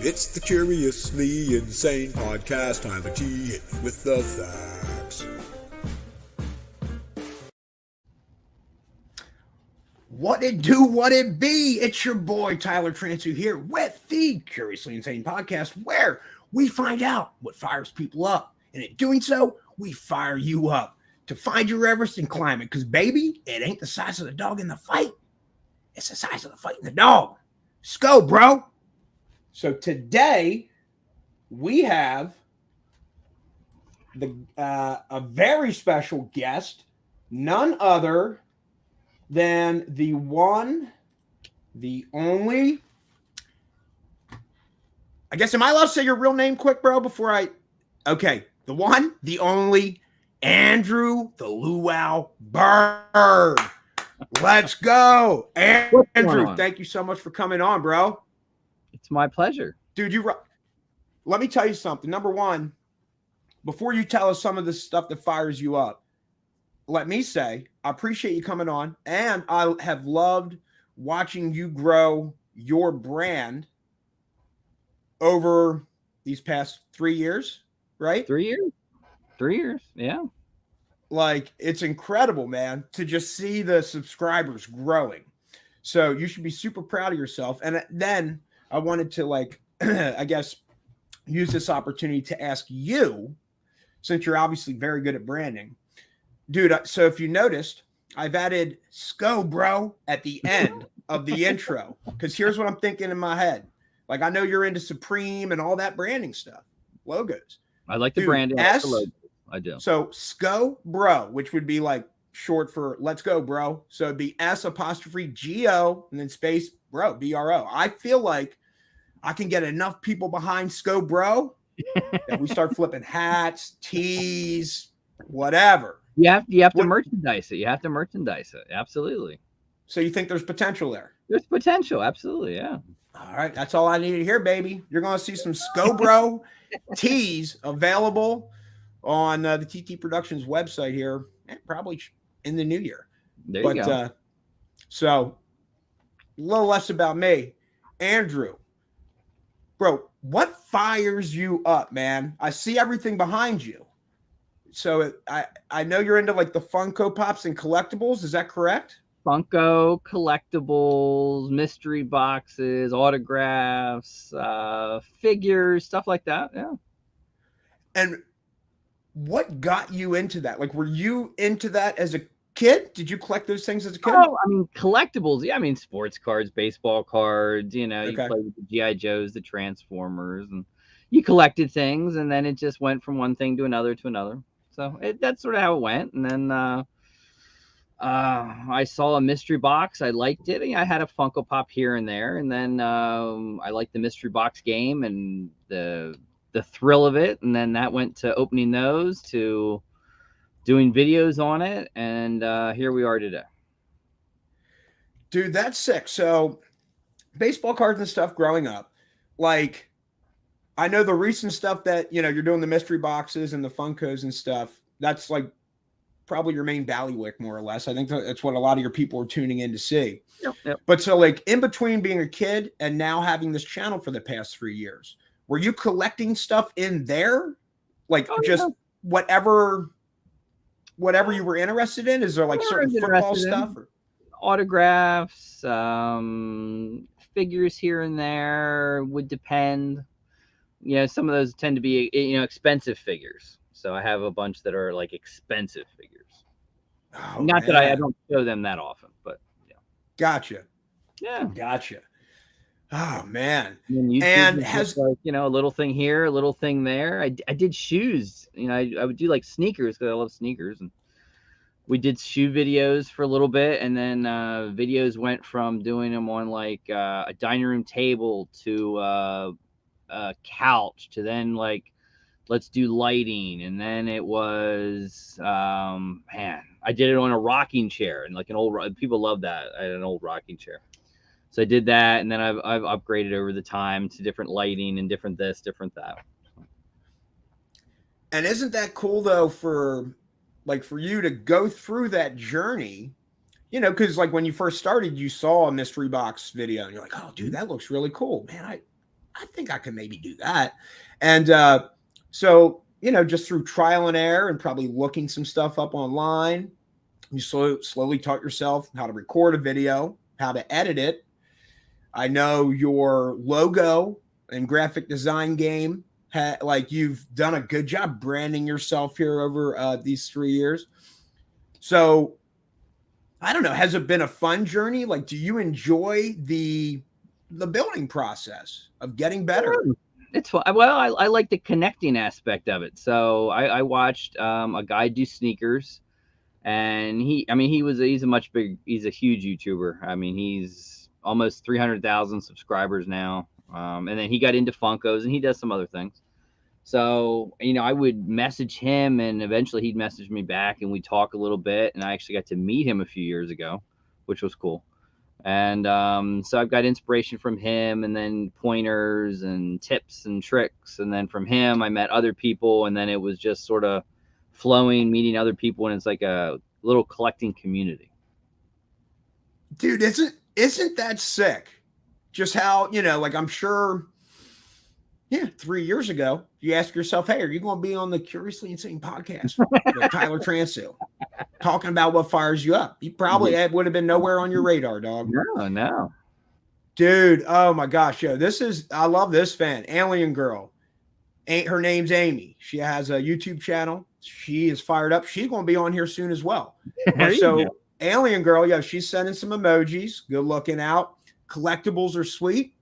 It's the Curiously Insane Podcast. Tyler T with the facts. What it do, what it be? It's your boy Tyler Transue here with the Curiously Insane Podcast, where we find out what fires people up, and in doing so, we fire you up to find your Everest and climb it. Because baby, it ain't the size of the dog in the fight; it's the size of the fight in the dog. Let's go, bro. So today we have a very special guest, none other than the one, the only. I guess, am I allowed to say your real name quick, bro, before I... Okay, the one, the only, Andrew the Luau Byrd. Let's go. Andrew, thank you so much for coming on, bro. It's my pleasure. Dude, let me tell you something. Number one, before you tell us some of the stuff that fires you up, let me say, I appreciate you coming on, and I have loved watching you grow your brand over these past 3 years, right? 3 years. 3 years, yeah. Like, it's incredible, man, to just see the subscribers growing. So you should be super proud of yourself. And then I wanted to, like, I guess, use this opportunity to ask you, since you're obviously very good at branding, dude. So if you noticed, I've added "Sco Bro" at the end of the intro, because here's what I'm thinking in my head. Like, I know you're into Supreme and all that branding stuff, logos. I like the branding. I do. So "Sco Bro," which would be like short for "Let's Go, Bro." So it'd be S''G-O and then space bro, B-R-O. I feel like I can get enough people behind "Sco Bro" that we start flipping hats, tees, whatever. You have to merchandise it. You have to merchandise it. Absolutely. So you think there's potential there? There's potential. Absolutely. Yeah. All right. That's all I need to hear, baby. You're going to see some "Sco Bro" tees available on the TT Productions website here, probably in the new year. There you go. So a little less about me. Andrew, bro, what fires you up, man? I see everything behind you. So I know you're into like the Funko Pops and collectibles. Is that correct? Funko, collectibles, mystery boxes, autographs, figures, stuff like that. Yeah. And what got you into that? Like, were you into that as a kid? Did you collect those things as a kid? Oh, I mean, collectibles. Yeah, I mean, sports cards, baseball cards. You know, Okay. You play with the G.I. Joes, the Transformers, and you collected things, and then it just went from one thing to another to another. So that's sort of how it went. And then I saw a mystery box. I liked it. I had a Funko Pop here and there. And then I liked the mystery box game and the thrill of it. And then that went to opening those, to doing videos on it. And here we are today. Dude, that's sick. So baseball cards and stuff growing up, like, I know the recent stuff that, you know, you're doing the mystery boxes and the Funkos and stuff. That's like probably your main bailiwick, more or less. I think that's what a lot of your people are tuning in to see. Yep. But so, like, in between being a kid and now having this channel for the past 3 years, were you collecting stuff in there? Like, whatever you were interested in? Is there like certain football stuff? Or? Autographs, figures here and there, would depend. You know, some of those tend to be, you know, expensive figures. So I have a bunch that are like expensive figures. Oh, Not that I don't show them that often, but yeah. Gotcha. Yeah. Gotcha. Oh, man. And has, like, you know, a little thing here, a little thing there. I did shoes. You know, I would do like sneakers because I love sneakers. And we did shoe videos for a little bit. And then videos went from doing them on like a dining room table to a couch to then like, let's do lighting. And then it was, man, I did it on a rocking chair, and like an old, people love that. I had an old rocking chair. So I did that. And then I've upgraded over the time to different lighting and different this, different that. And isn't that cool though, for you to go through that journey, you know, because like when you first started, you saw a mystery box video and you're like, oh dude, that looks really cool, man. I I think I can maybe do that. And so, just through trial and error and probably looking some stuff up online, you slowly taught yourself how to record a video, how to edit it. I know your logo and graphic design game, like you've done a good job branding yourself here over these 3 years. So I don't know, has it been a fun journey? Like, do you enjoy the building process of getting better? It's fun. Well, I like the connecting aspect of it. So I watched a guy do sneakers, and he's a huge YouTuber. I mean, he's almost 300,000 subscribers now. And then he got into Funkos, and he does some other things. So, I would message him, and eventually he'd message me back, and we talk a little bit. And I actually got to meet him a few years ago, which was cool. And so I've got inspiration from him, and then pointers and tips and tricks. And then from him, I met other people, and then it was just sort of flowing, meeting other people, and it's like a little collecting community. Dude, isn't that sick? Just how, like I'm sure, 3 years ago, you ask yourself, hey, are you going to be on the Curiously Insane podcast with Tyler Transue talking about what fires you up? You probably would have been nowhere on your radar, dog. No. Dude, oh my gosh, I love this fan, Alien Girl. Her name's Amy. She has a YouTube channel. She is fired up. She's going to be on here soon as well. So Alien Girl, she's sending some emojis. Good looking out. Collectibles are sweet.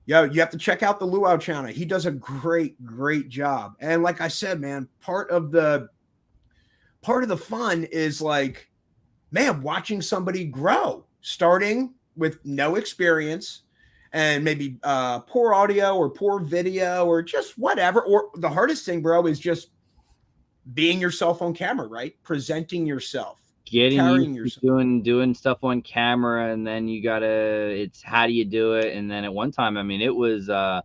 You have to check out the Luau channel. He does a great job. And like I said, man, part of the fun is like, man, watching somebody grow, starting with no experience and maybe poor audio or poor video or just whatever. Or the hardest thing, bro, is just being yourself on camera, right? Presenting yourself. Getting doing stuff on camera, and then it's how do you do it? And then at one time, I mean, it was a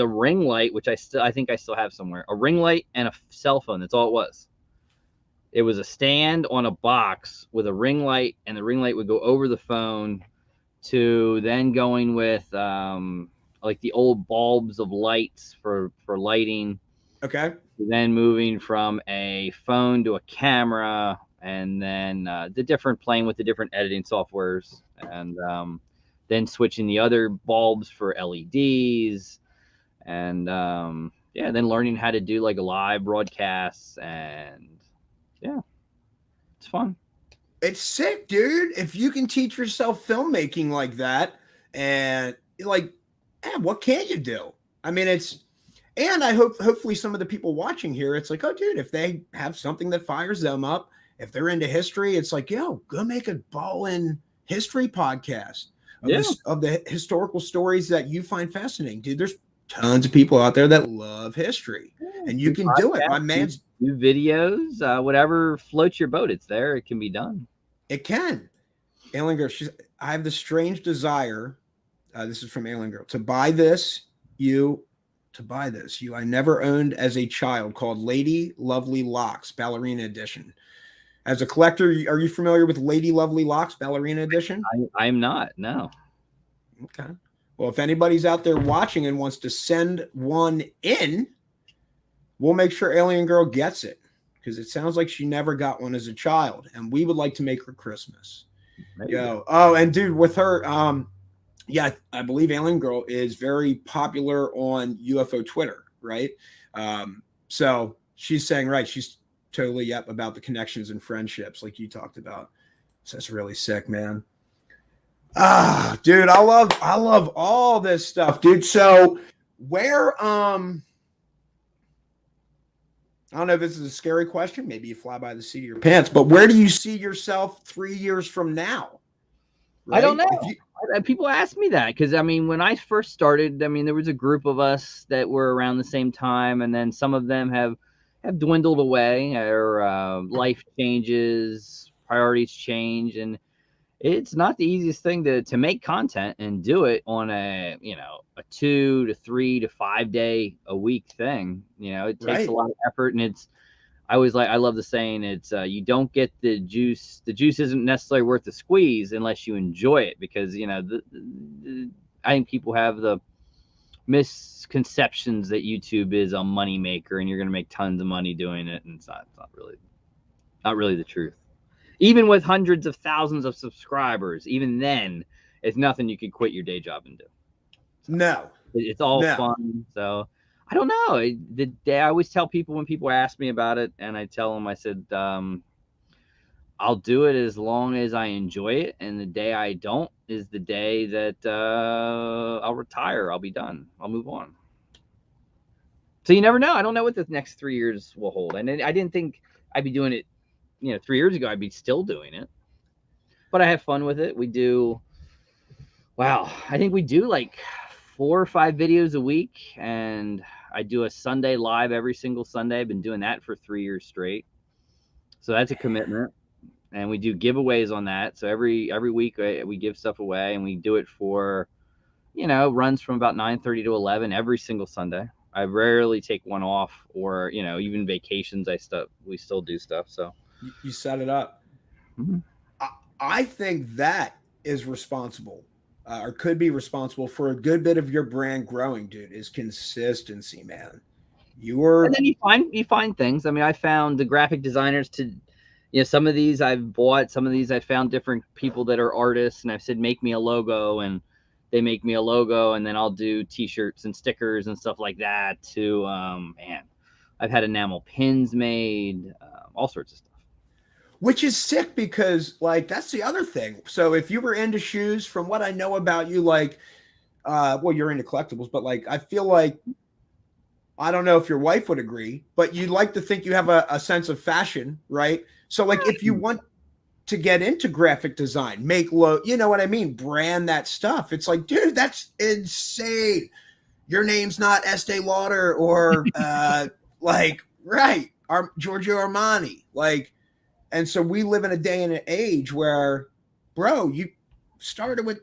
ring light, which I think I still have somewhere, a ring light and a cell phone. That's all it was. It was a stand on a box with a ring light, and the ring light would go over the phone, to then going with like the old bulbs of lights for lighting. Okay. Then moving from a phone to a camera, and then playing with the different editing softwares, and then switching the other bulbs for LEDs, and then learning how to do like live broadcasts, and it's fun. It's sick, dude. If you can teach yourself filmmaking like that, and like, what can't you do? I mean, and I hopefully some of the people watching here, it's like, oh, dude, if they have something that fires them up, if they're into history, it's like, go make a ballin' history podcast of the historical stories that you find fascinating, dude. There's tons of people out there that love history, and you can do it. My man's do videos, whatever floats your boat. It's there. It can be done. It can. Alien Girl, I have the strange desire. This is from Alien Girl to buy this. I never owned as a child, called Lady Lovely Locks Ballerina Edition. As a collector, are you familiar with Lady Lovely Locks Ballerina Edition? I'm not, no. Okay. Well, if anybody's out there watching and wants to send one in, we'll make sure Alien Girl gets it, because it sounds like she never got one as a child, and we would like to make her Christmas. And dude, with her, I believe Alien Girl is very popular on UFO Twitter, right? So she's saying, right, she's totally about the connections and friendships like you talked about. So that's really sick, man. Dude, I love all this stuff, dude. So where I don't know if this is a scary question, maybe you fly by the seat of your pants, but where do you see yourself 3 years from now? Right? I don't know. People ask me that, because I mean, when I first started, I mean, there was a group of us that were around the same time, and then some of them have dwindled away, or life changes, priorities change, and it's not the easiest thing to make content and do it on a 2 to 3 to 5 day a week thing. It takes a lot of effort, and I love the saying, it's you don't get the juice isn't necessarily worth the squeeze unless you enjoy it, because I think people have the misconceptions that YouTube is a money maker and you're going to make tons of money doing it, and it's not really the truth. Even with hundreds of thousands of subscribers, even then, it's nothing you could quit your day job and do. So, no, it's all fun. So I don't know. The day I always tell people when people ask me about it, and I tell them, I said, I'll do it as long as I enjoy it, and the day I don't is the day that I'll retire. I'll be done. I'll move on. So you never know. I don't know what the next 3 years will hold, and I didn't think I'd be doing it. 3 years ago, I'd be still doing it, but I have fun with it. We do. Wow, I think we do like 4 or 5 videos a week, and I do a Sunday live every single Sunday. I've been doing that for 3 years straight, so that's a commitment. And we do giveaways on that. So every week we give stuff away, and we do it for, runs from about 9:30 to 11 every single Sunday. I rarely take one off, or even vacations. We still do stuff. So you set it up. Mm-hmm. I think that is responsible, or could be responsible for a good bit of your brand growing, dude. Is consistency, man. And then you find things. I mean, I found the graphic designers to. Some of these I've bought, some of these I found different people that are artists, and I've said, make me a logo, and they make me a logo, and then I'll do t-shirts and stickers and stuff like that too. I've had enamel pins made, all sorts of stuff. Which is sick because, like, that's the other thing. So if you were into shoes, from what I know about you, like, you're into collectibles, but like, I feel like, I don't know if your wife would agree, but you'd like to think you have a sense of fashion, right? So like, if you want to get into graphic design, you know what I mean? Brand that stuff. It's like, dude, that's insane. Your name's not Estee Lauder or Giorgio Armani. Like, and so we live in a day and an age where, bro, you started with,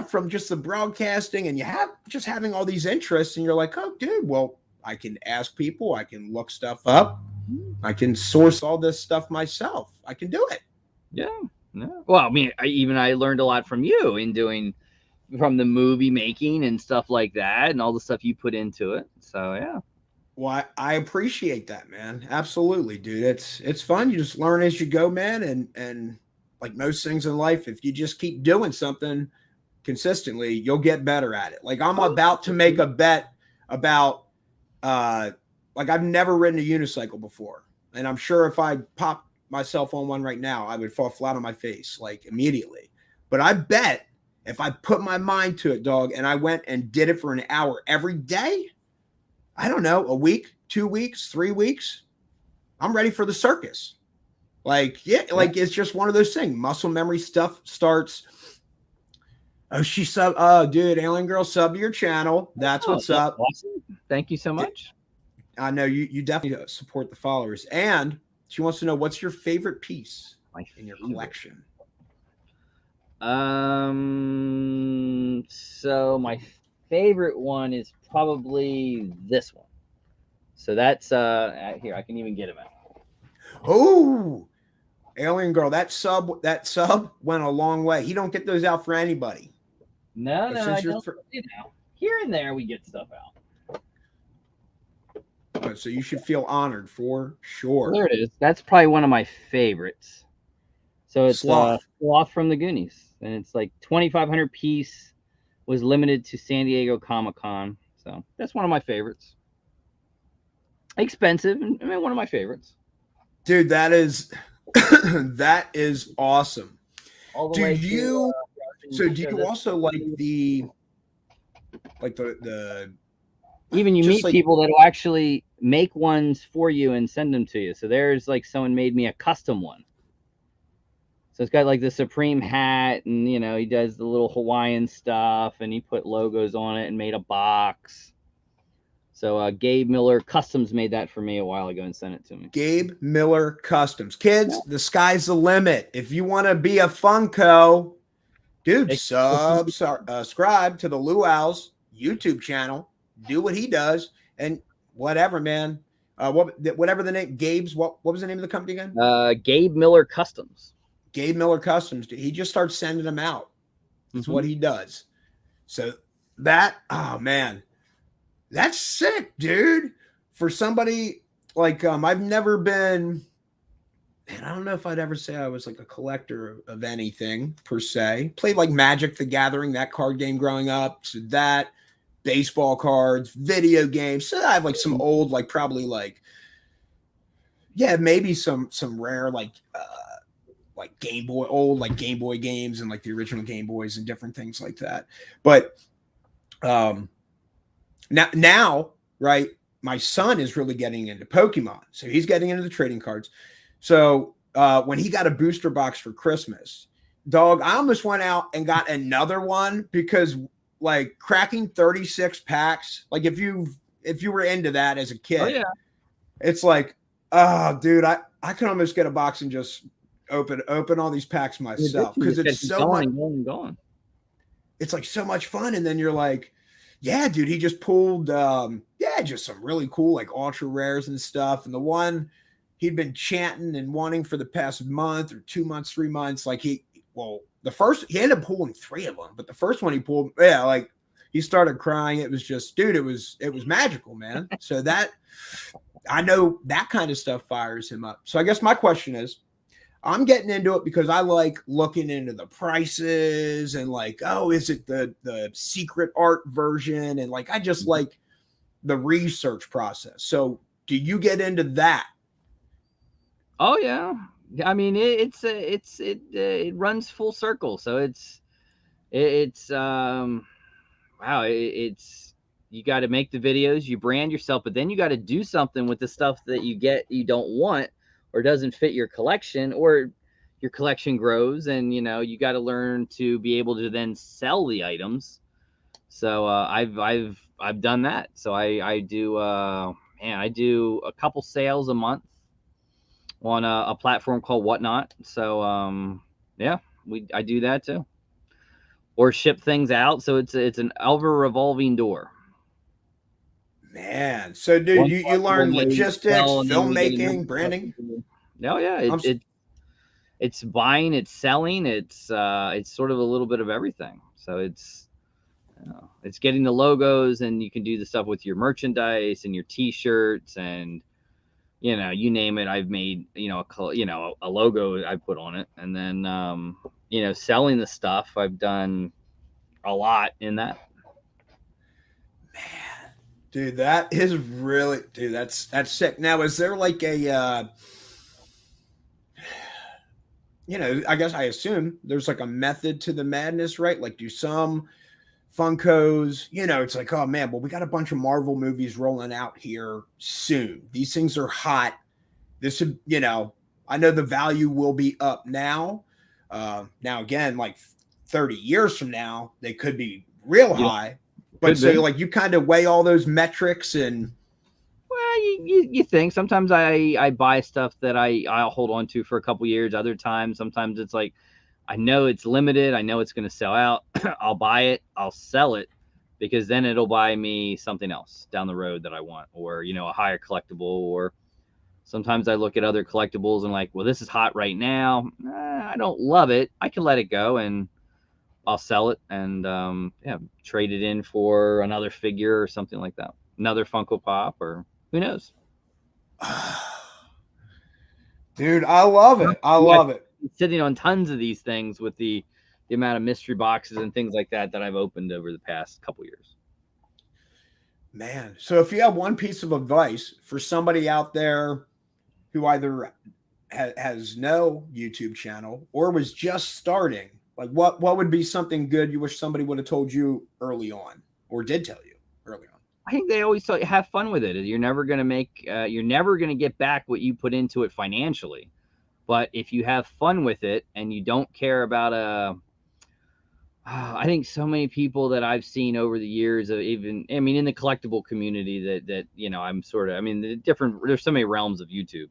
from just the broadcasting, and you have just having all these interests, and you're like, oh, dude, well, I can ask people, I can look stuff up, I can source all this stuff myself. I can do it. Yeah. No. Well, I mean, I learned a lot from you in doing from the movie making and stuff like that, and all the stuff you put into it. So yeah. Well, I appreciate that, man. Absolutely, dude. It's fun. You just learn as you go, man. And like most things in life, if you just keep doing something consistently, you'll get better at it. Like, I'm about to make a bet about like, I've never ridden a unicycle before, and I'm sure if I pop myself on one right now, I would fall flat on my face, like, immediately. But I bet if I put my mind to it, dog, and I went and did it for an hour every day, I don't know, a week, 2 weeks, 3 weeks, I'm ready for the circus. Like, like, it's just one of those things. Muscle memory stuff starts. Oh, she sub. Dude, Alien Girl, sub to your channel. That's what's up. Awesome. Thank you so much. I know you definitely support the followers. And she wants to know, what's your favorite piece in your collection? So my favorite one is probably this one. So that's here, I can even get him out. Oh, Alien Girl, that sub went a long way. You don't get those out for anybody. No, I don't. Here and there we get stuff out. So you should feel honored for sure. There it is. That's probably one of my favorites. So it's Sloth from the Goonies, and it's like 2,500 piece. Was limited to San Diego Comic-Con. So that's one of my favorites. Expensive, and I mean, one of my favorites. Dude, that is that is awesome. Do you also like the even you meet people that will actually make ones for you and send them to you. So there's like someone made me a custom one. So it's got like the Supreme hat, and he does the little Hawaiian stuff, and he put logos on it and made a box. So Gabe Miller Customs made that for me a while ago and sent it to me. Gabe Miller Customs. Kids, the sky's the limit. If you want to be a Funko, dude, subscribe to the Luau's YouTube channel. Do what he does, and whatever, man. Whatever the name, Gabe's. What was the name of the company again? Gabe Miller Customs. Gabe Miller Customs. He just starts sending them out. That's what he does. So that, oh man, That's sick, dude. For somebody like I've never been, and I don't know if I'd ever say I was like a collector of anything per se. Played like Magic the Gathering, that card game growing up. So that, baseball cards, video games. So I have like some old, like probably like, yeah, maybe some rare like Game Boy, old like Game Boy games and like the original Game Boys and different things like that. But now, right, my son is really getting into Pokemon. So he's getting into the trading cards. So when he got a booster box for Christmas, dog, I almost went out and got another one because like cracking 36 packs, like if you were into that as a kid, Oh yeah, it's like, oh dude, I can almost get a box and just open all these packs myself because it's so much going. It's like so much fun. And then you're like, yeah, dude, he just pulled just some really cool like ultra rares and stuff. And the one he'd been chanting and wanting for the past month or 2 months, 3 months, like he ended up pulling 3 of them, but the first one he pulled, yeah, like he started crying. It was just, dude, it was magical, man. So that, I know that kind of stuff fires him up. So I guess my question is, I'm getting into it because I like looking into the prices and like, oh, is it the secret art version? And like, I just like the research process. So do you get into that? Oh yeah, I mean it runs full circle. So it's wow, it's you got to make the videos, you brand yourself, but then you got to do something with the stuff that you don't want or doesn't fit your collection, or your collection grows, and you got to learn to be able to then sell the items. So I've done that. So I do I do a couple sales a month on a platform called Whatnot. So yeah, I do that too, or ship things out. So it's an ever revolving door. Man, so dude, you learn logistics, filmmaking, branding. No, yeah, it's buying, it's selling, it's sort of a little bit of everything. So it's getting the logos, and you can do the stuff with your merchandise and your T-shirts, and you name it. I've made a logo I put on it, and then selling the stuff. I've done a lot in that. Man, dude, that is really, dude, that's sick. Now, is there like a I guess I assume there's like a method to the madness, right? Like, do some Funkos, it's like, oh man, well, we got a bunch of Marvel movies rolling out here soon. These things are hot. This would, I know the value will be up now. Now again, like 30 years from now, they could be real high. But so like you kind of weigh all those metrics and. Well, you think sometimes I buy stuff that I'll hold on to for a couple years. Other times, sometimes it's like, I know it's limited. I know it's going to sell out. I'll buy it. I'll sell it, because then it'll buy me something else down the road that I want, or, a higher collectible. Or sometimes I look at other collectibles and like, well, this is hot right now. I don't love it. I can let it go, and I'll sell it and trade it in for another figure or something like that. Another Funko Pop, or who knows? Dude, I love it. I love it. Sitting on tons of these things with the amount of mystery boxes and things like that I've opened over the past couple years. Man, so if you have one piece of advice for somebody out there who either has no YouTube channel or was just starting, like what would be something good you wish somebody would have told you early on, or did tell you early on? I think they always tell you, have fun with it. You're never going to you're never going to get back what you put into it financially. But if you have fun with it and you don't care about I think so many people that I've seen over the years, in the collectible community that I'm sort of, there's so many realms of YouTube,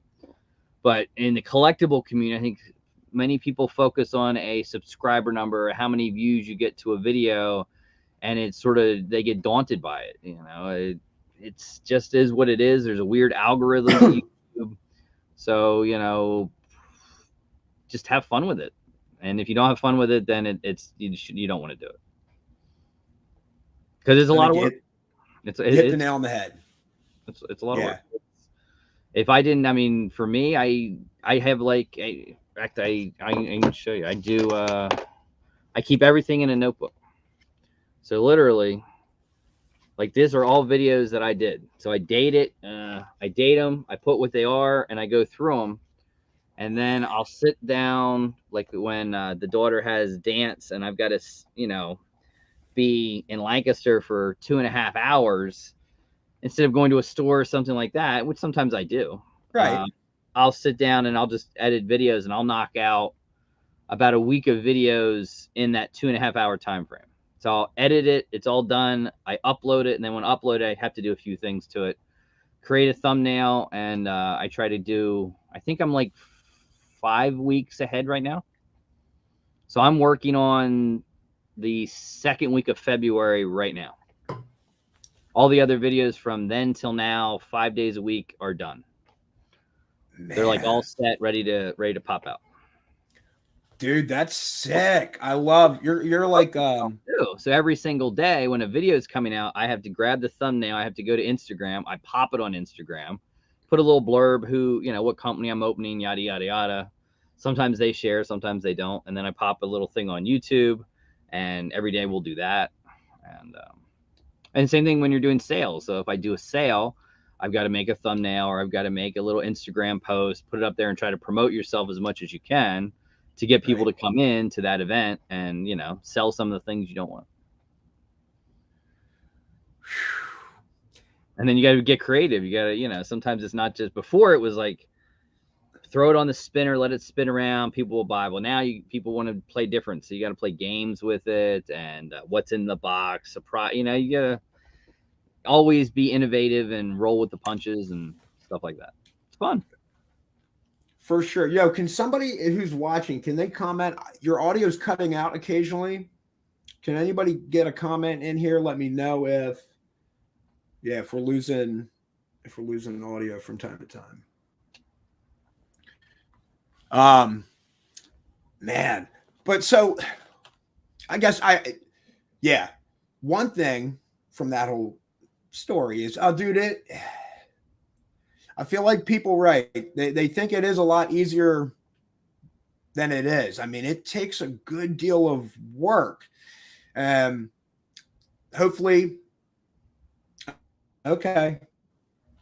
but in the collectible community, I think many people focus on a subscriber number, how many views you get to a video, and it's sort of, they get daunted by it. It's just is what it is. There's a weird algorithm on YouTube. So, just have fun with it. And if you don't have fun with it, then you don't want to do it, because it's a lot of work. hit the nail on the head. It's a lot of work. If I didn't, I mean, for me, I have like in fact, I can show you. I do. I keep everything in a notebook. So literally, like these are all videos that I did. So I date it. I date them. I put what they are, and I go through them. And then I'll sit down, like when the daughter has dance, and I've got to, be in Lancaster for 2.5 hours instead of going to a store or something like that, which sometimes I do. Right. I'll sit down and I'll just edit videos, and I'll knock out about a week of videos in that 2.5 hour time frame. So I'll edit it. It's all done. I upload it. And then when I upload it, I have to do a few things to it, create a thumbnail. And I try to do, I think I'm like 5 weeks ahead right now. So I'm working on the second week of February right now. All the other videos from then till now, 5 days a week, are done. Man. They're like all set, ready to pop out. Dude, that's sick. I love you're like So every single day when a video is coming out, I have to grab the thumbnail, I have to go to Instagram, I pop it on Instagram, put a little blurb, what company I'm opening, yada yada yada. Sometimes they share, sometimes they don't, and then I pop a little thing on YouTube, and every day we'll do that. And same thing when you're doing sales. So if I do a sale, I've got to make a thumbnail, or I've got to make a little Instagram post, put it up there and try to promote yourself as much as you can to get people to come in to that event and, sell some of the things you don't want. And then you got to get creative. You got to, sometimes it's not just, before it was like, throw it on the spinner, let it spin around, people will buy. Well, now people want to play different. So you got to play games with it, and what's in the box, surprise, you got to always be innovative and roll with the punches and stuff like that. It's fun. For sure. Yo, can somebody who's watching, can they comment? Your audio's cutting out occasionally. Can anybody get a comment in here? Let me know if we're losing audio from time to time. Man. But so I guess one thing from that whole story is, I feel like people, they think it is a lot easier than it is. I mean, it takes a good deal of work. Hopefully, okay.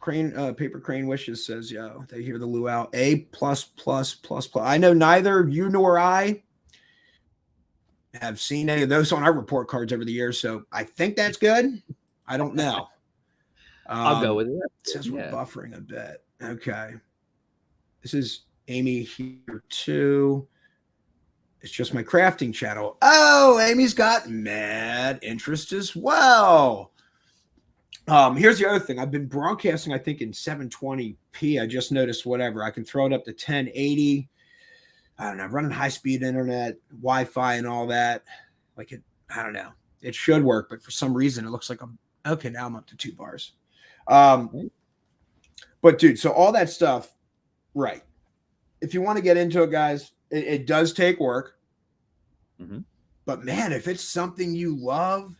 Paper Crane Wishes says, yo, they hear the Luau A+++++. I know neither you nor I have seen any of those on our report cards over the years, so I think that's good. I don't know. I'll go with it. It says we're buffering a bit. Okay. This is Amy here too. It's just my crafting channel. Oh, Amy's got mad interest as well. Here's the other thing. I've been broadcasting, I think, in 720p. I just noticed whatever. I can throw it up to 1080. I don't know, running high-speed internet, Wi-Fi and all that. I don't know. It should work, but for some reason it looks like okay, now I'm up to 2 bars. But dude, so all that stuff, right. If you want to get into it, guys, it does take work. Mm-hmm. But man, if it's something you love,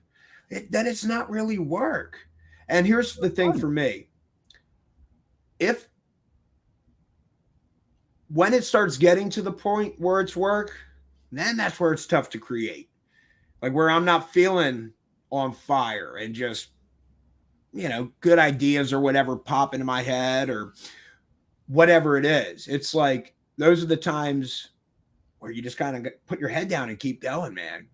then it's not really work. And here's the thing for me. When it starts getting to the point where it's work, then that's where it's tough to create. Like where I'm not feeling on fire and just, good ideas or whatever pop into my head or whatever it is. It's like, those are the times where you just kind of put your head down and keep going, man.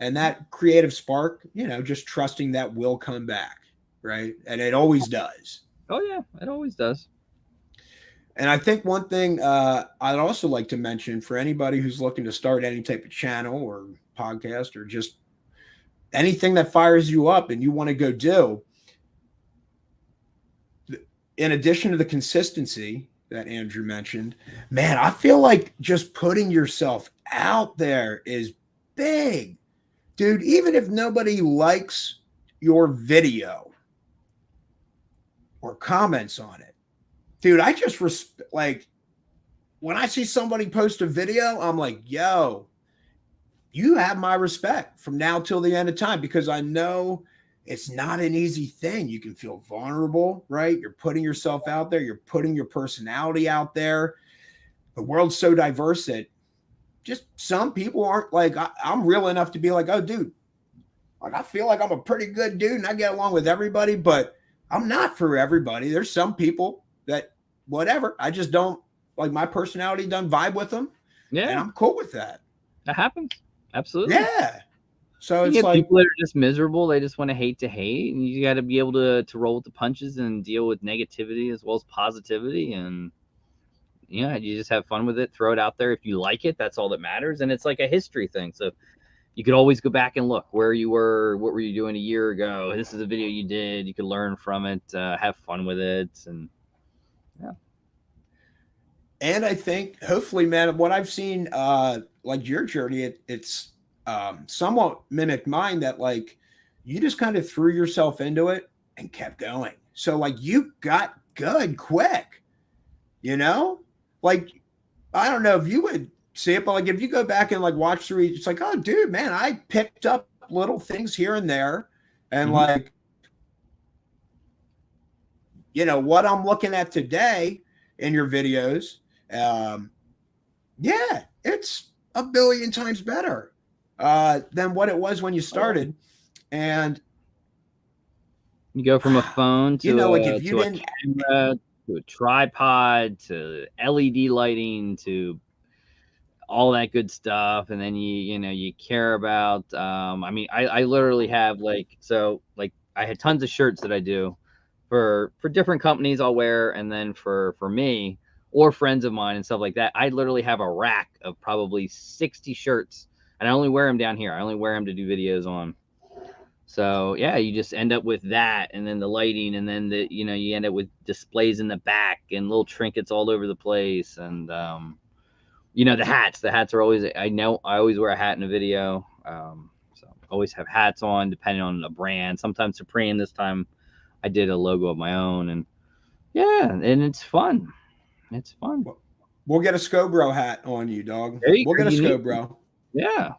And that creative spark, just trusting that will come back, right? And it always does. Oh, yeah, it always does. And I think one thing I'd also like to mention for anybody who's looking to start any type of channel or podcast or just anything that fires you up and you want to go do, in addition to the consistency that Andrew mentioned, man, I feel like just putting yourself out there is big. Dude, even if nobody likes your video or comments on it, dude, I just when I see somebody post a video, I'm like, yo, you have my respect from now till the end of time, because I know it's not an easy thing. You can feel vulnerable, right? You're putting yourself out there. You're putting your personality out there. The world's so diverse that just some people aren't like, I'm real enough to be like, oh, dude, like I feel like I'm a pretty good dude and I get along with everybody, but I'm not for everybody. There's some people that whatever, I just don't like my personality doesn't vibe with them. Yeah. And I'm cool with that. That happens. Absolutely. Yeah. So you it's get like people that are just miserable. They just want to hate, and you got to be able to roll with the punches and deal with negativity as well as positivity. And yeah, you just have fun with it. Throw it out there. If you like it, that's all that matters. And it's like a history thing. So you could always go back and look where you were, what were you doing a year ago? This is a video you did. You could learn from it, have fun with it, and yeah. And I think hopefully, man, what I've seen, like your journey, it's somewhat mimicked mine, that like you just kind of threw yourself into it and kept going. So like you got good quick, you know, like I don't know if you would see it, but like if you go back and like watch through, it's like, oh, dude, man, I picked up little things here and there, and like, you know, what I'm looking at today in your videos, yeah, it's a billion times better than what it was when you started. And you go from a phone to, you know, like if you a camera, to a tripod, to LED lighting, to all that good stuff. And then you care about, I mean, I literally have like I had tons of shirts that I do for different companies I'll wear. And then for me or friends of mine and stuff like that, I literally have a rack of probably 60 shirts, and I only wear them down here. I only wear them to do videos on. So yeah, you just end up with that, and then the lighting, and then you end up with displays in the back and little trinkets all over the place. And the hats are always, I always wear a hat in a video. So always have hats on depending on the brand. Sometimes Supreme. This time I did a logo of my own, and yeah, and it's fun. It's fun. We'll get a Scobro hat on you, dog. We'll get a Scobro. Yeah.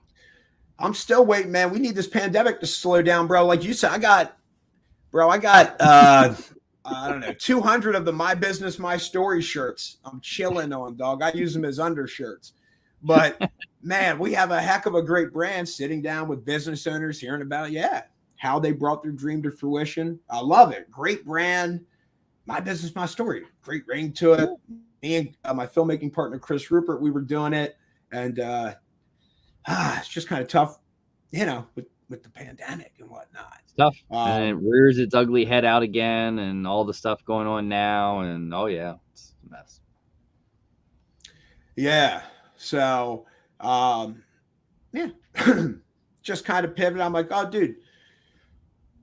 I'm still waiting, man. We need this pandemic to slow down, bro. Like you said, I got I don't know, 200 of the My Business, My Story shirts. I'm chilling on, dog. I use them as undershirts. But man, we have a heck of a great brand, sitting down with business owners, hearing about, how they brought their dream to fruition. I love it. Great brand. My Business, My Story. Great ring to it. Me and my filmmaking partner, Chris Rupert, we were doing it. And it's just kind of tough, with the pandemic and whatnot. It's tough. And it rears its ugly head out again, and all the stuff going on now. And oh yeah, it's a mess. Yeah. So just kind of pivot. I'm like, oh dude,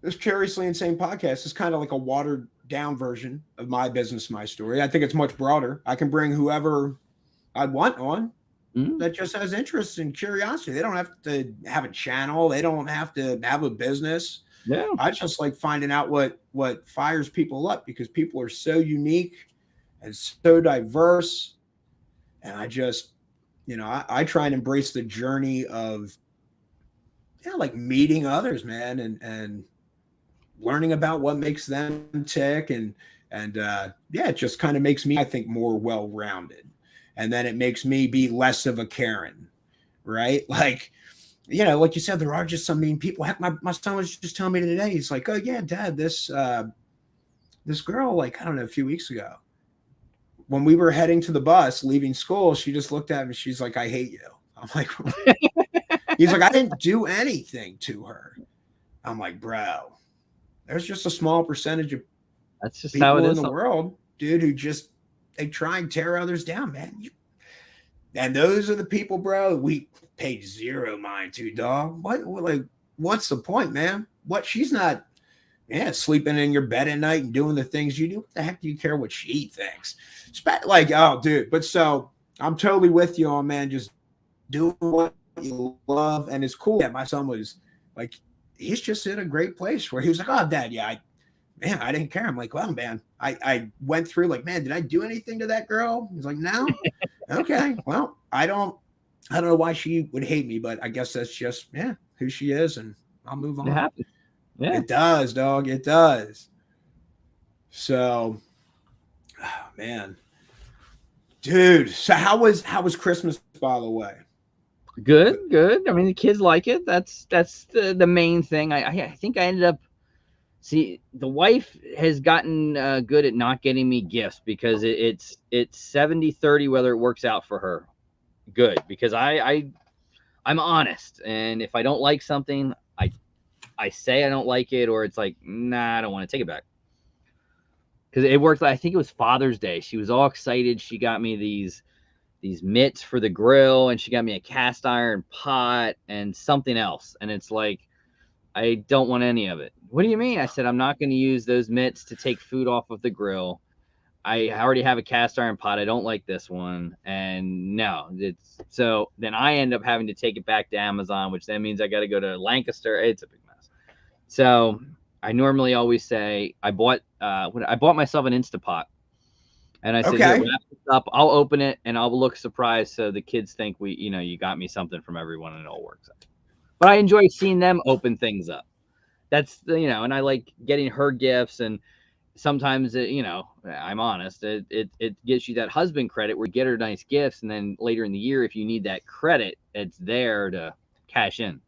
this Curiously Insane podcast is kind of like a watered down version of My Business, My Story. I think it's much broader. I can bring whoever I want on that just has interest and curiosity. They don't have to have a channel. They don't have to have a business. Yeah. I just like finding out what fires people up, because people are so unique and so diverse. And I just, I try and embrace the journey of, like meeting others, man, and learning about what makes them tick. And it just kind of makes me, I think, more well-rounded. And then it makes me be less of a Karen, right? Like, like you said, there are just some mean people. Heck, my son was just telling me today, he's like, oh yeah, Dad, this girl, like, I don't know, a few weeks ago, when we were heading to the bus, leaving school, she just looked at me. She's like, I hate you. I'm like, he's like, I didn't do anything to her. I'm like, bro, there's just a small percentage of that's just people how it is in the world, dude, who just, they try and tear others down, man. And those are the people, bro, we paid zero mind to, dog. What's the point, man? She's not, sleeping in your bed at night and doing the things you do. What the heck do you care what she thinks? Like, oh, dude. But so I'm totally with you on, man, just doing what you love. And it's cool that my son was like, he's just in a great place where he was like, oh, Dad, I didn't care. I'm like, well, man, I went through like, man, did I do anything to that girl? He's like, no. Okay. Well, I don't know why she would hate me, but I guess that's just, who she is. And I'll move on. It happens. Yeah. It does, dog. It does. So, oh, man, dude. So how was Christmas, by the way? Good, good. I mean, the kids like it. That's the main thing. I think I ended up. See, the wife has gotten good at not getting me gifts because it's 70-30 whether it works out for her. Good, because I'm honest, and if I don't like something, I say I don't like it, or it's like, nah, I don't want to take it back. Because it worked. I think it was Father's Day. She was all excited. She got me these mitts for the grill, and she got me a cast iron pot and something else. And it's like, I don't want any of it. What do you mean? I said, I'm not going to use those mitts to take food off of the grill. I already have a cast iron pot. I don't like this one. And no, so then I end up having to take it back to Amazon, which then means I got to go to Lancaster. It's a big mess. So I normally always say I bought myself an Instapot. And I said, Okay. Here, wrap this up. I'll open it and I'll look surprised so the kids think you got me something from everyone and it all works out. But I enjoy seeing them open things up. That's and I like getting her gifts, and sometimes I'm honest, it gives you that husband credit where you get her nice gifts, and then later in the year, if you need that credit, it's there to cash in.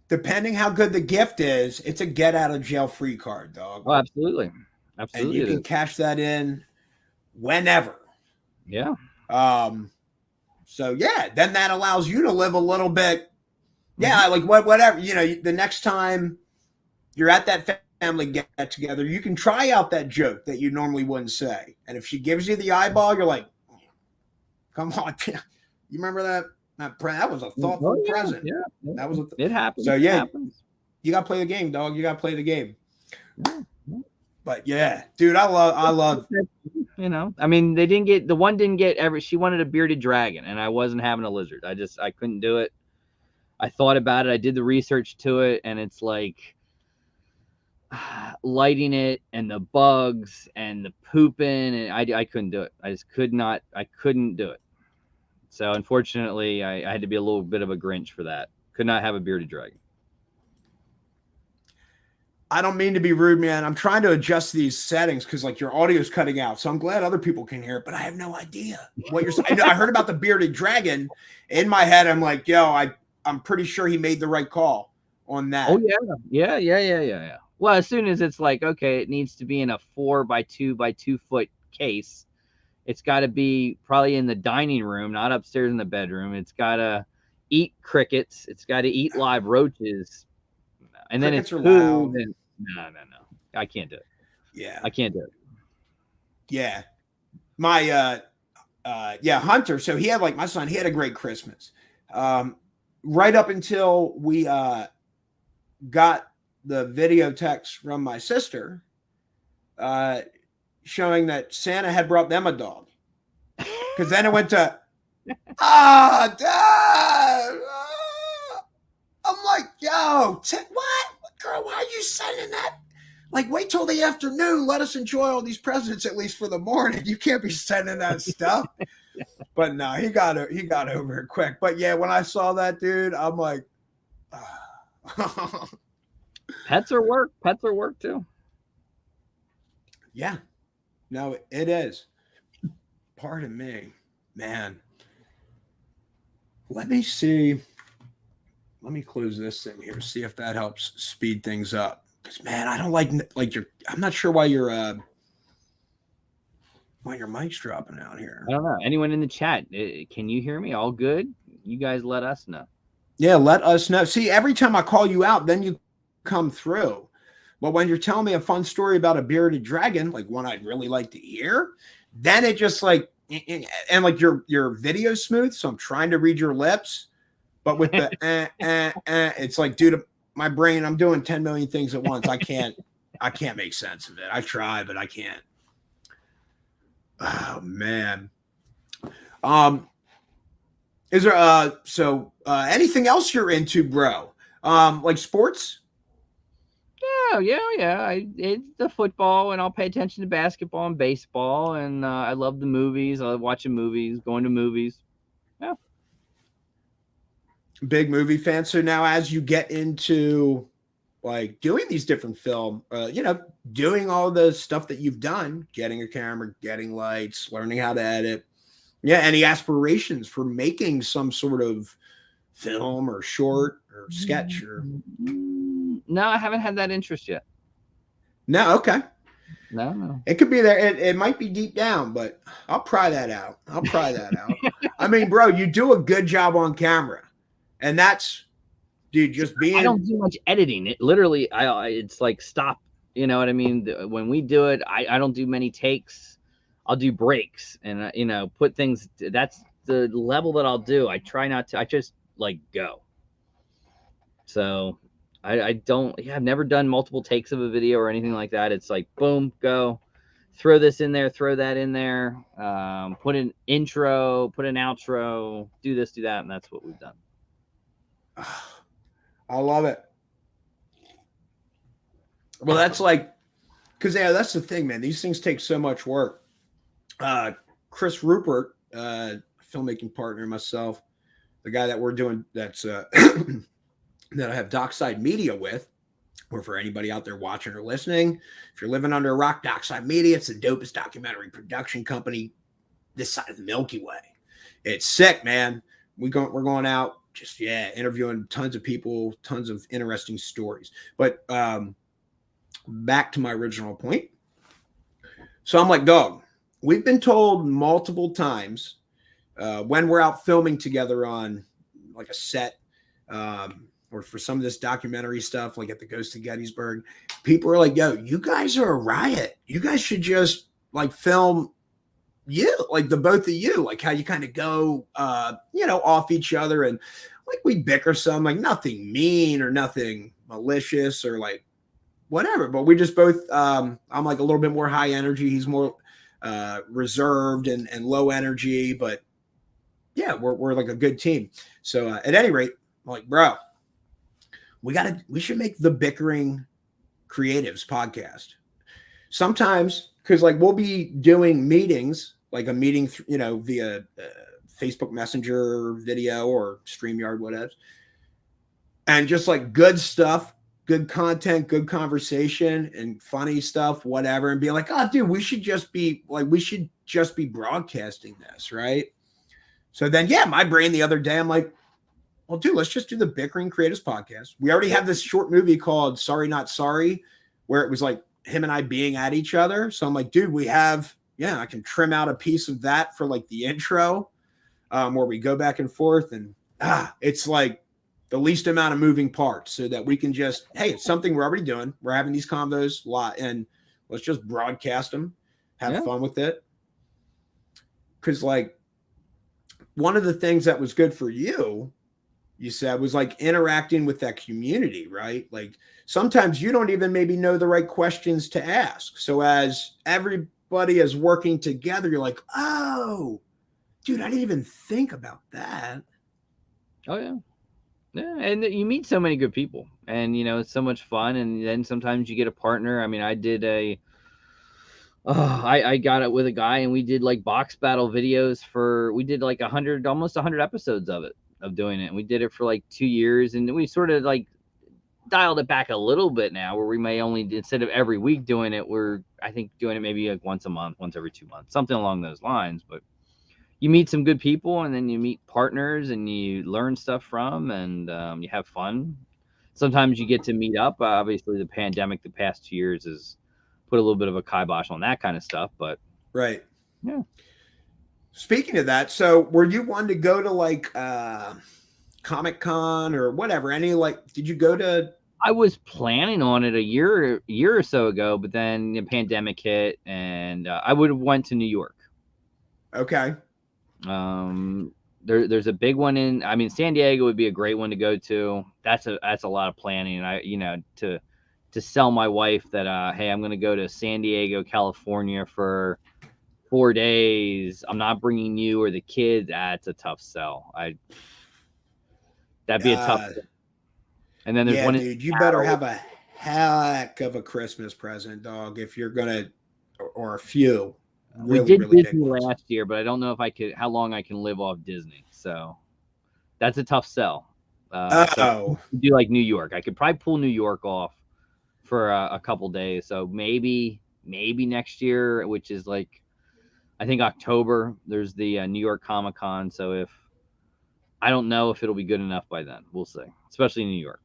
Depending how good the gift is, it's a get out of jail free card, dog. Oh, absolutely. Absolutely. And you can cash that in whenever. Yeah. So yeah, then that allows you to live a little bit. Yeah, like whatever, the next time you're at that family get together, you can try out that joke that you normally wouldn't say. And if she gives you the eyeball, you're like, come on. You remember that? That was a thoughtful present. Yeah. That was it happens. So yeah, it happens. You got to play the game, dog. You got to play the game. But yeah, dude, I love. I mean, the one didn't get she wanted a bearded dragon, and I wasn't having a lizard. I couldn't do it. I thought about it. I did the research to it, and it's like lighting it and the bugs and the pooping, and I couldn't do it. I just couldn't do it. So unfortunately, I had to be a little bit of a Grinch for that. Could not have a bearded dragon. I don't mean to be rude, man. I'm trying to adjust these settings because like your audio is cutting out. So I'm glad other people can hear it, but I have no idea what you're saying. I heard about the bearded dragon. In my head, I'm like, yo, I'm pretty sure he made the right call on that. Oh yeah. Well, as soon as it's like, okay, it needs to be in a 4x2 by 2 foot case. It's got to be probably in the dining room, not upstairs in the bedroom. It's got to eat crickets. It's got to eat live roaches. And then it's food. And, no. I can't do it. Yeah. I can't do it. Yeah. My, Hunter. So he had like my son, he had a great Christmas. Right up until we got the video text from my sister showing that Santa had brought them a dog. Because then it went to, Dad. I'm like, yo, what? Girl, why are you sending that? Like, wait till the afternoon. Let us enjoy all these presents, at least for the morning. You can't be sending that stuff. But no, he got over it quick. But yeah, when I saw that, dude, I'm like, Pets are work. Pets are work too. Yeah. No, it is. Pardon me, man. Let me see. Let me close this thing here. See if that helps speed things up. Because man, I don't like your. I'm not sure why your mic's dropping out here. I don't know. Anyone in the chat? Can you hear me? All good? You guys let us know. Yeah, let us know. See, every time I call you out, then you come through. But when you're telling me a fun story about a bearded dragon, like one I'd really like to hear, then it just like and like your video's smooth. So I'm trying to read your lips. But with the it's like, dude, my brain, I'm doing 10 million things at once. I can't make sense of it. I try, but I can't. Oh man. Is there anything else you're into, bro? Like sports? Yeah. It's the football, and I'll pay attention to basketball and baseball, and I love the movies. I love watching movies, going to movies. Yeah. Big movie fan. So now as you get into like doing these different film, doing all the stuff that you've done, getting a camera, getting lights, learning how to edit. Yeah. Any aspirations for making some sort of film or short or sketch or? No, I haven't had that interest yet. No. Okay. No. It could be there. It might be deep down, but I'll pry that out. I mean, bro, you do a good job on camera, and that's, dude, just being. I don't do much editing. It literally, it's like stop. You know what I mean? When we do it, I don't do many takes. I'll do breaks and put things. That's the level that I'll do. I try not to. I just like go. So I don't. Yeah, I've never done multiple takes of a video or anything like that. It's like boom, go. Throw this in there, throw that in there. Put an intro, put an outro. Do this, do that, and that's what we've done. I love it. Well, that's like, because that's the thing, man. These things take so much work. Chris Rupert, filmmaking partner, myself, the guy that we're doing that's that I have Dockside Media with, or for anybody out there watching or listening, if you're living under a rock, Dockside Media, it's the dopest documentary production company this side of the Milky Way. It's sick, man. We're going out, just interviewing tons of people, tons of interesting stories. But back to my original point. So I'm like, dog, we've been told multiple times when we're out filming together on like a set, or for some of this documentary stuff, like at the Ghost of Gettysburg, people are like, yo, you guys are a riot. You guys should just like film like the both of you, like how you kind of go, off each other. And like we bicker some, like nothing mean or nothing malicious or like whatever, but we just both, I'm like a little bit more high energy. He's more reserved and low energy, but yeah, we're like a good team. So at any rate, I'm like, bro, we should make the Bickering Creatives podcast. Sometimes, because like we'll be doing meetings, like a meeting, via Facebook Messenger video or StreamYard, whatever. And just like good stuff, good content, good conversation and funny stuff, whatever. And be like, oh, dude, we should just be broadcasting this, right? So then, my brain the other day, I'm like, well, dude, let's just do the Bickering Creatives podcast. We already have this short movie called Sorry Not Sorry, where it was like him and I being at each other. So I'm like, dude, I can trim out a piece of that for like the intro, where we go back and forth. And it's like the least amount of moving parts so that we can just, hey, it's something we're already doing. We're having these convos a lot and let's just broadcast them, have fun with it. Because like one of the things that was good for you said, was like interacting with that community, right? Like sometimes you don't even maybe know the right questions to ask. So as everybody is working together, you're like, oh, dude, I didn't even think about that. Oh, yeah. Yeah, and you meet so many good people and, it's so much fun. And then sometimes you get a partner. I mean, I did I got it with a guy and we did like box battle videos we did like almost 100 episodes of doing it. And we did it for like 2 years and we sort of like dialed it back a little bit now where we may only, instead of every week doing it, we're, I think, doing it maybe like once a month, once every 2 months, something along those lines. But you meet some good people and then you meet partners and you learn stuff from and you have fun. Sometimes you get to meet up. Obviously, the pandemic the past 2 years has put a little bit of a kibosh on that kind of stuff. But right. Yeah. Speaking of that, so were you one to go to like Comic-Con or whatever? Did you go to? I was planning on it a year or so ago, but then the pandemic hit and I would have went to New York. Okay. There's a big one San Diego would be a great one to go to. That's a lot of planning. And to sell my wife that, hey, I'm going to go to San Diego, California for 4 days. I'm not bringing you or the kids. It's a tough sell. That'd be a tough. And then there's one. Dude, you better have a heck of a Christmas present, dog. If you're gonna, or a few. We did Disney last year, but I don't know if how long I can live off Disney. So that's a tough sell. So do like New York. I could probably pull New York off for a couple days. So maybe next year, which is like I think October. There's the New York Comic Con. So if I don't know if it'll be good enough by then. We'll see. Especially in New York.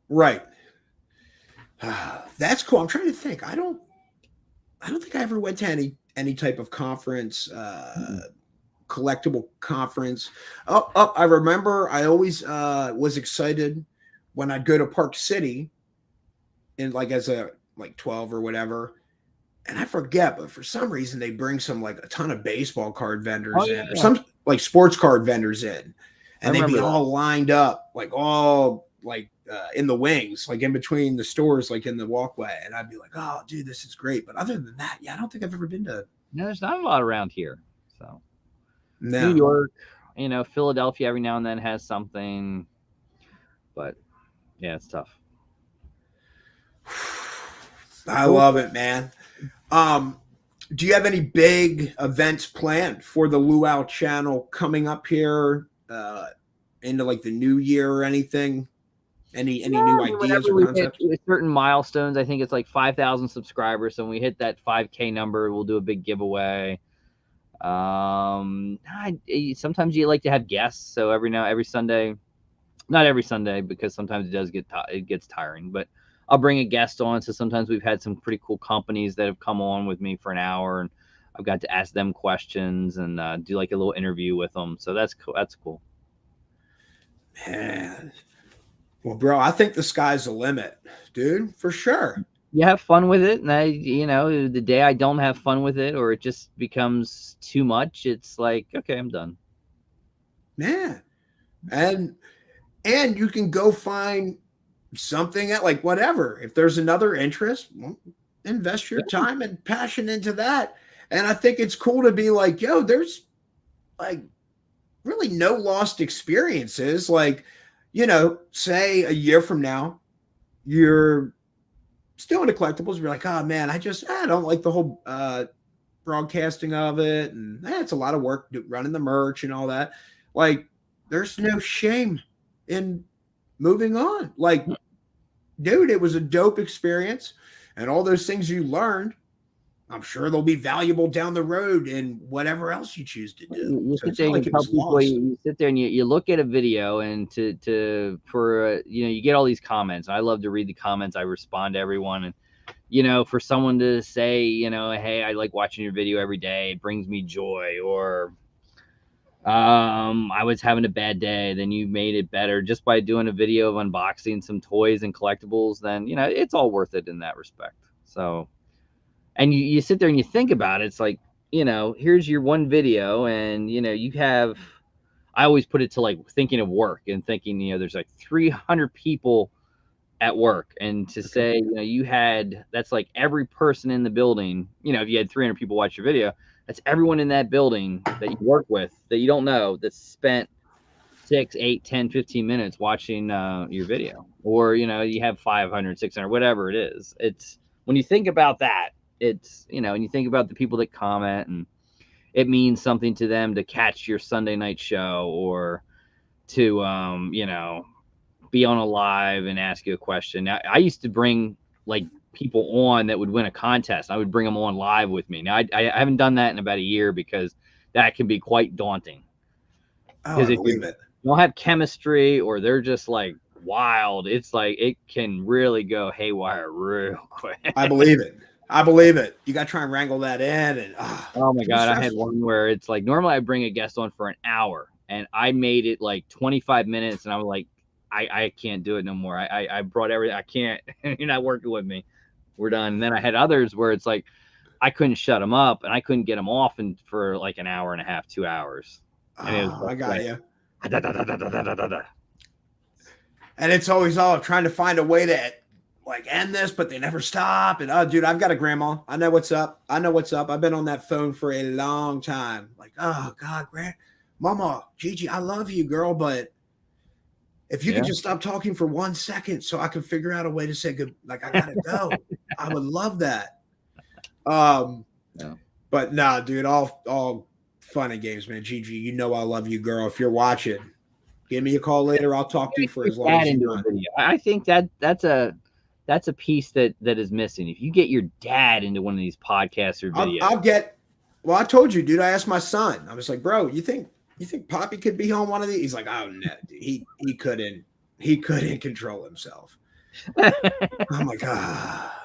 Right. That's cool. I'm trying to think. I don't think I ever went to any type of conference, collectible conference. I remember I always was excited when I'd go to Park City and like as a like 12 or whatever. And I forget, but for some reason they bring some like a ton of baseball card vendors in, or some like sports card vendors in, and they'd be all lined up, like all like in the wings, like in between the stores, like in the walkway. And I'd be like, oh, dude, this is great. But other than that, I don't think I've ever been to. No, there's not a lot around here. So no. New York, Philadelphia every now and then has something, but yeah, it's tough. I love it, man. Do you have any big events planned for the Luau channel coming up here into like the new year or anything? Any new ideas or concepts? Certain milestones. I think it's like 5,000 subscribers. So when we hit that 5K number, we'll do a big giveaway. Sometimes you like to have guests. So every Sunday, not every Sunday, because sometimes it gets tiring, but I'll bring a guest on. So sometimes we've had some pretty cool companies that have come on with me for an hour, and I've got to ask them questions and do like a little interview with them. So that's cool. That's cool. Man. Well, bro, I think the sky's the limit, dude, for sure. You have fun with it. And the day I don't have fun with it, or it just becomes too much, it's like, okay, I'm done. Yeah. And you can go find something at like whatever. If there's another interest, invest your time and passion into that. And I think it's cool to be like, yo, there's like really no lost experiences. Like, say a year from now, you're still into collectibles. You're like, oh man, I don't like the whole broadcasting of it. And it's a lot of work running the merch and all that. Like, there's no shame in moving on. Like, dude, it was a dope experience, and all those things you learned, I'm sure they'll be valuable down the road in whatever else you choose to do. You sit there and tell people, you sit there and you look at a video, and you get all these comments. I love to read the comments. I respond to everyone, and for someone to say, hey, I like watching your video every day. It brings me joy. Or I was having a bad day, then you made it better just by doing a video of unboxing some toys and collectibles. Then it's all worth it in that respect. So, and you sit there and you think about it. It's like, here's your one video, and I always put it to like thinking of work and thinking, there's like 300 people at work, and to say, that's like every person in the building. If you had 300 people watch your video, that's everyone in that building that you work with that you don't know, that spent 6, 8, 10, 15 minutes watching your video. Or, you have 500, 600, whatever it is. It's when you think about that, it's, and you think about the people that comment, and it means something to them to catch your Sunday night show, or to, be on a live and ask you a question. Now, I used to bring like people on that would win a contest. I would bring them on live with me. Now I haven't done that in about a year, because that can be quite daunting. Because if you don't have chemistry, or they're just like wild, it's like it can really go haywire real quick. I believe it. You got to try and wrangle that in. And oh my God, I had one where it's like, normally I bring a guest on for an hour, and I made it like 25 minutes, and I was like, I can't do it no more. I brought everything. I can't. You're not working with me. We're done. And then I had others where it's like I couldn't shut them up, and I couldn't get them off for like an hour and a half, 2 hours. And I got you. And it's always trying to find a way to like end this, but they never stop. And dude, I've got a grandma. I know what's up. I've been on that phone for a long time. Like, oh God, Mama, Gigi, I love you, girl, but if you could just stop talking for 1 second so I can figure out a way to say good, like I gotta go. I would love that. But nah, dude, all fun and games, man. Gigi, I love you, girl. If you're watching, Give me a call later. I'll talk to you for as long Dad as you into a want. video. I think that's a piece that is missing. If you get your dad into one of these podcasts or videos, Well, I told you, dude. I asked my son. I was like, bro, you think Poppy could be on one of these? He's like, oh no, dude. He couldn't control himself. I'm like,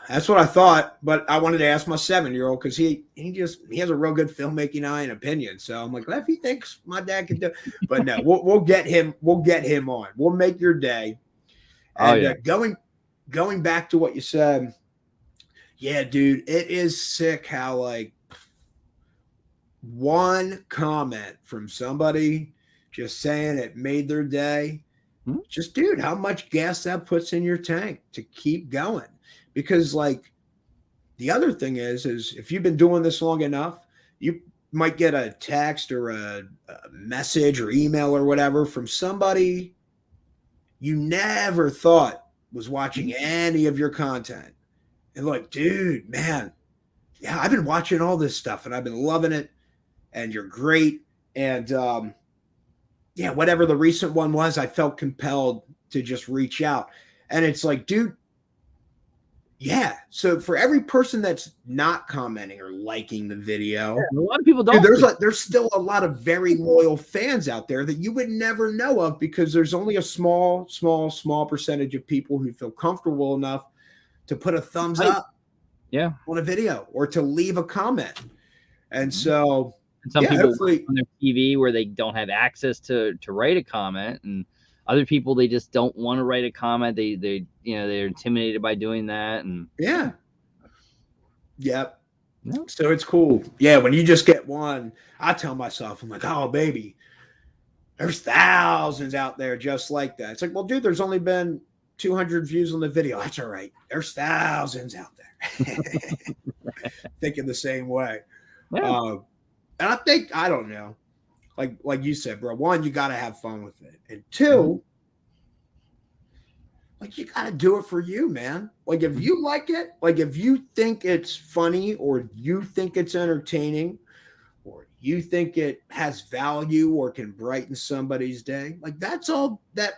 that's what I thought. But I wanted to ask my 7-year-old because he has a real good filmmaking eye and opinion. So I'm like, well, if he thinks my dad can do it. But no, we'll get him on. We'll make your day. And going back to what you said, yeah, dude, it is sick how like one comment from somebody just saying it made their day. Just, dude, how much gas that puts in your tank to keep going. Because like the other thing is if you've been doing this long enough, you might get a text or a message or email or whatever from somebody you never thought was watching any of your content. And like, dude, man, yeah, I've been watching all this stuff and I've been loving it. And you're great. And yeah, whatever the recent one was, I felt compelled to just reach out. And it's like, dude, yeah. So for every person that's not commenting or liking the video, a lot of people don't. Dude, there's still a lot of very loyal fans out there that you would never know of because there's only a small percentage of people who feel comfortable enough to put a thumbs up on a video or to leave a comment. And so some people on their TV where they don't have access to write a comment, and other people, they just don't want to write a comment. They're intimidated by doing that. And so it's cool. Yeah, when you just get one, I tell myself, I'm like, oh baby, there's thousands out there just like that. It's like, well, dude, there's only been 200 views on the video. That's all right. There's thousands out there thinking the same way. Yeah. And I think, I don't know, like you said, bro, one, you got to have fun with it. And two, like you got to do it for you, man. Like if you like it, like if you think it's funny or you think it's entertaining or you think it has value or can brighten somebody's day, like that's all that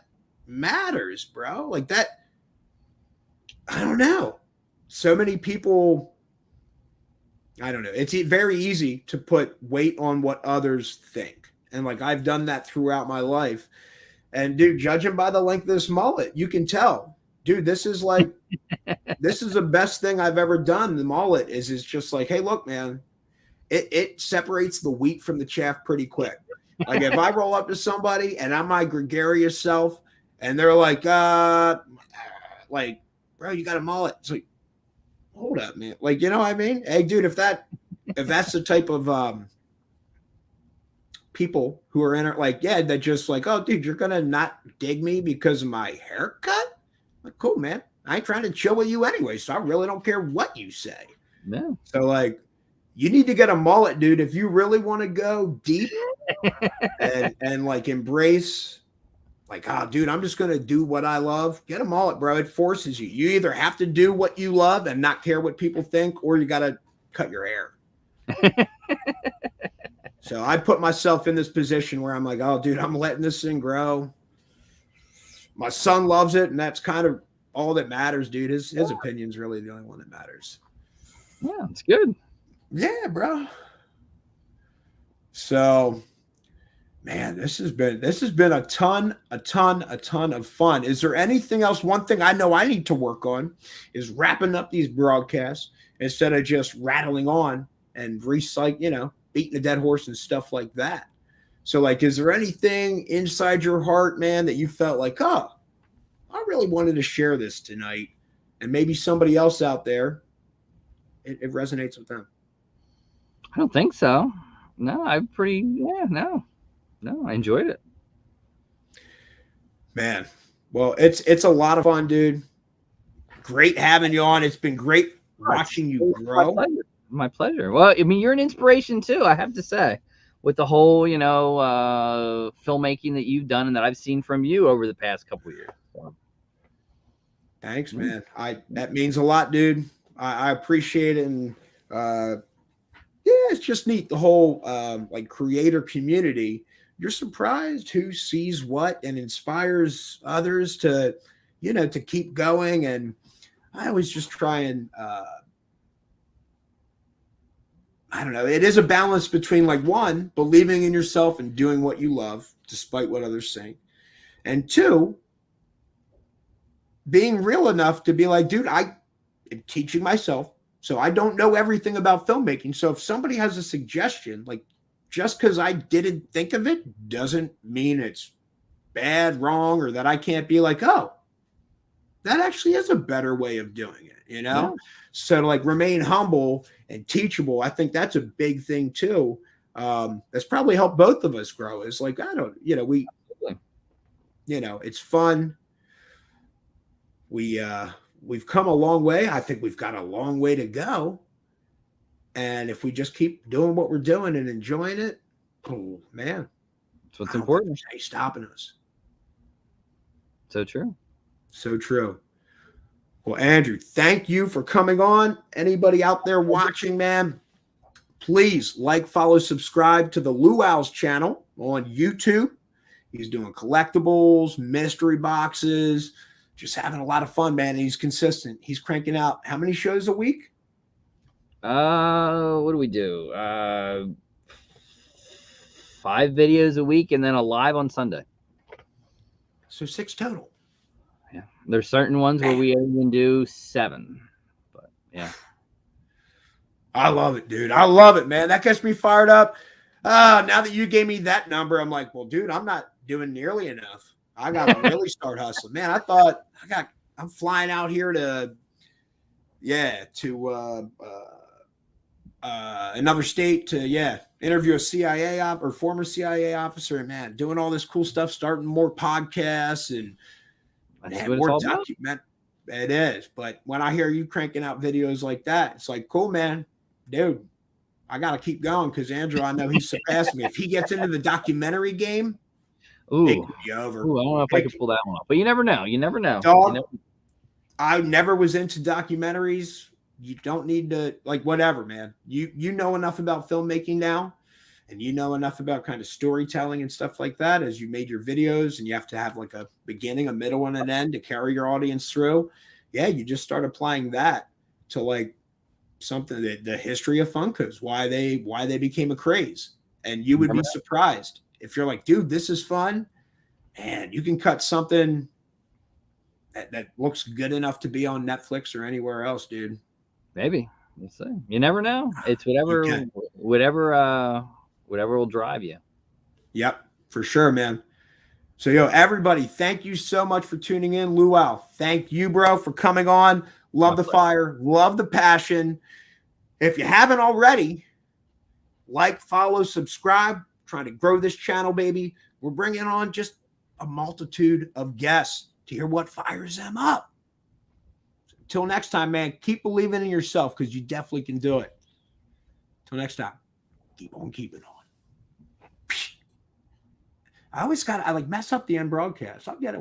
matters, bro. Like that, I don't know. So many people, I don't know. It's very easy to put weight on what others think. And like I've done that throughout my life. And dude, judging by the length of this mullet, you can tell, dude, this is like, this is the best thing I've ever done. The mullet is just like, hey, look, man, it separates the wheat from the chaff pretty quick. Like if I roll up to somebody and I'm my gregarious self and they're like, bro, you got a mullet. It's like, hold up, man. Like, you know what I mean? Hey, dude, if that's the type of people who are in it, like, yeah, that just like, oh, dude, you're gonna not dig me because of my haircut? Like, cool, man. I ain't trying to chill with you anyway, so I really don't care what you say. No. So, like, you need to get a mullet, dude, if you really want to go deep and like embrace. Like, oh, dude, I'm just going to do what I love. Get a mullet, bro. It forces you. You either have to do what you love and not care what people think, or you got to cut your hair. So I put myself in this position where I'm like, oh, dude, I'm letting this thing grow. My son loves it, and that's kind of all that matters, dude. His opinion's really the only one that matters. Yeah, it's good. Yeah, bro. So, man, this has been a ton of fun. Is there anything else? One thing I know I need to work on is wrapping up these broadcasts instead of just rattling on and recycle, beating a dead horse and stuff like that. So, like, is there anything inside your heart, man, that you felt like, oh, I really wanted to share this tonight, and maybe somebody else out there, it resonates with them? I don't think so. No, I enjoyed it. Man, well, it's a lot of fun, dude. Great having you on. It's been great watching you grow. My pleasure. Well, I mean, you're an inspiration too, I have to say, with the whole, filmmaking that you've done and that I've seen from you over the past couple of years. So. Thanks, man. That means a lot, dude. I appreciate it. And it's just neat. The whole like creator community you're surprised who sees what and inspires others to, to keep going. And I always just try and, I don't know. It is a balance between like one, believing in yourself and doing what you love, despite what others think. And two, being real enough to be like, dude, I am teaching myself. So I don't know everything about filmmaking. So if somebody has a suggestion, like just because I didn't think of it doesn't mean it's bad, wrong, or that I can't be like, oh, that actually is a better way of doing it, Yeah. So to like remain humble and teachable, I think that's a big thing too. That's probably helped both of us grow. Is like, I don't, it's fun. We've come a long way. I think we've got a long way to go. And if we just keep doing what we're doing and enjoying it, oh man, That's what's important. Ain't stopping us. So true. So true. Well, Andrew, thank you for coming on. Anybody out there watching, man, please like, follow, subscribe to the Luau's channel on YouTube. He's doing collectibles, mystery boxes, just having a lot of fun, man. And he's consistent. He's cranking out how many shows a week? What do we do? 5 videos a week and then a live on Sunday. So 6 total. Yeah. There's certain ones where we even do 7. But yeah. I love it, dude. I love it, man. That gets me fired up. Now that you gave me that number, I'm like, well, dude, I'm not doing nearly enough. I got to really start hustling. Man, I thought I'm flying out here to another state to, interview a CIA or former CIA officer, and man, doing all this cool stuff, starting more podcasts and more document. It is. But when I hear you cranking out videos like that, it's like, cool, man, dude, I got to keep going because Andrew, I know he's surpassed me. If he gets into the documentary game, it could be over. I don't know if I could pull that one off, but you never know. You never know. I never was into documentaries. You don't need to, like, whatever, man. You know enough about filmmaking now, and you know enough about kind of storytelling and stuff like that as you made your videos, and you have to have like a beginning, a middle, and an end to carry your audience through. Yeah, you just start applying that to like something that the history of Funkos, why they became a craze. And you would be surprised if you're like, dude, this is fun, and you can cut something that looks good enough to be on Netflix or anywhere else, dude. Maybe. Let's see. You never know. It's whatever will drive you. Yep, for sure, man. So, everybody, thank you so much for tuning in. Luau, thank you, bro, for coming on. Love the fire. Love the passion. If you haven't already, like, follow, subscribe. Trying to grow this channel, baby. We're bringing on just a multitude of guests to hear what fires them up. Till next time, man, keep believing in yourself because you definitely can do it. Till next time, keep on keeping on. I like mess up the end broadcast. I'll get it.